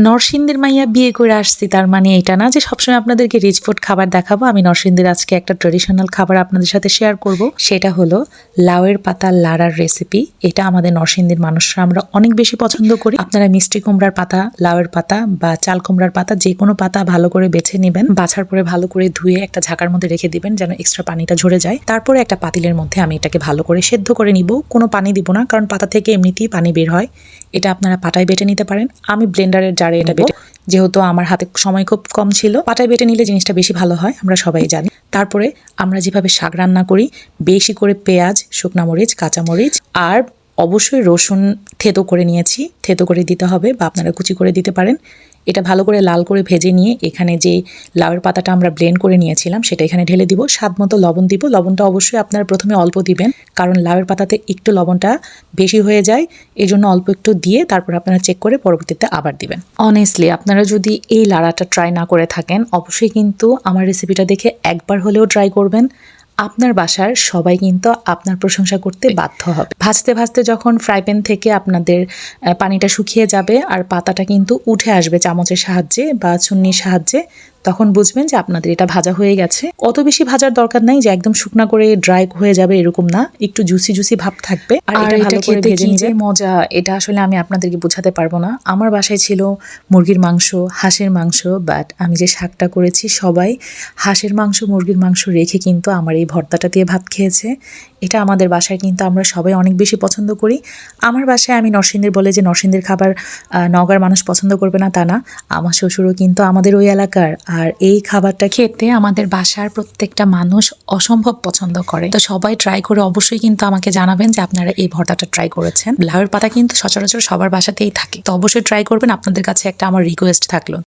নরসিংদীর মাইয়া বিয়ে করে আসছি তার মানে এটা না যে সবসময় আপনাদেরকে রিচ ফুড খাবার দেখাবো। আমি নরসিংদীর আজকে একটা ট্রেডিশনাল খাবার আপনাদের সাথে শেয়ার করব, সেটা হলো লাউয়ের পাতা লাড়ার রেসিপি। এটা আমাদের নরসিংদীর মানুষরা আমরা অনেক বেশি পছন্দ করি। আপনারা মিষ্টি কুমড়ার পাতা, লাউয়ের পাতা বা চাল কুমড়ার পাতা যে কোনো পাতা ভালো করে বেছে নেবেন। বাছার পরে ভালো করে ধুয়ে একটা ঝাঁকার মধ্যে রেখে দিবেন যেন এক্সট্রা পানিটা ঝরে যায়। তারপরে একটা পাতিলের মধ্যে আমি এটাকে ভালো করে সেদ্ধ করে নিব। কোনো পানি দিব না, কারণ পাতা থেকে এমনিতেই পানি বের হয়। এটা আপনারা পাটায় বেটে নিতে পারেন। আমি ব্লেন্ডারের জারে এটা বেটে, যেহেতু আমার হাতে সময় খুব কম ছিল, পাটায় বেটে নিলে জিনিসটা বেশি ভালো হয়, আমরা সবাই জানি। তারপরে আমরা যেভাবে শাক রান্না করি, বেশি করে পেঁয়াজ, শুকনা মরিচ, কাঁচামরিচ আর অবশ্যই রসুন থেতো করে নিয়েছি। থেতো করে দিতে হবে বা আপনারা কুচি করে দিতে পারেন। এটা ভালো করে লাল করে ভেজে নিয়ে এখানে যে লাউয়ের পাতাটা আমরা ব্লেন্ড করে নিয়েছিলাম সেটা এখানে ঢেলে দিব। স্বাদ মতো লবণ দিব। লবণটা অবশ্যই আপনারা প্রথমে অল্প দিবেন, কারণ লাউয়ের পাতাতে একটু লবণটা বেশি হয়ে যায়, এই জন্য অল্প একটু দিয়ে তারপর আপনারা চেক করে পরবর্তীতে আবার দিবেন। অনেস্টলি আপনারা যদি এই লাড়াটা ট্রাই না করে থাকেন, অবশ্যই কিন্তু আমার রেসিপিটা দেখে একবার হলেও ট্রাই করবেন। আপনার বাসার সবাই কিন্তু আপনার প্রশংসা করতে বাধ্য হবে। ভাজতে ভাজতে যখন ফ্রাই প্যান থেকে আপনাদের পানিটা শুকিয়ে যাবে আর পাতাটা কিন্তু উঠে আসবে চামচের সাহায্যে বা ছুন্নির সাহায্যে, তখন বুঝবেন যে আপনাদের এটা ভাজা হয়ে গেছে। অত বেশি ভাজার দরকার নাই যে একদম শুকনা করে ড্রাই হয়ে যাবে, এরকম না, একটু জুসি জুসি ভাব থাকবে। আর এটা ভালো করে ভেজে নিলে মজা, এটা আসলে আমি আপনাদেরকে বোঝাতে পারবো না। আমার বাসায় ছিল মুরগির মাংস, হাঁসের মাংস, বাট আমি যে শাকটা করেছি সবাই হাঁসের মাংস, মুরগির মাংস রেখে কিন্তু আমার এই ভর্তাটা দিয়ে ভাত খেয়েছে। এটা আমাদের বাসায় কিন্তু আমরা সবাই অনেক বেশি পছন্দ করি। আমার বাসায়, আমি নরসিংদীর বলে যে নরসিংদীর খাবার নওগাঁর মানুষ পছন্দ করবে না তা না, আমার শ্বশুরও কিন্তু আমাদের ওই এলাকার। আর এই খাবারটা খেতে আমাদের বাসার প্রত্যেকটা মানুষ অসম্ভব পছন্দ করে। তো সবাই ট্রাই করে অবশ্যই কিন্তু আমাকে জানাবেন যে আপনারা এই ভর্তাটা ট্রাই করেছেন। লাউয়ের পাতা কিন্তু সচরাচর সবার বাসাতেই থাকে, তো অবশ্যই ট্রাই করবেন। আপনাদের কাছে একটা আমার রিকোয়েস্ট থাকলো।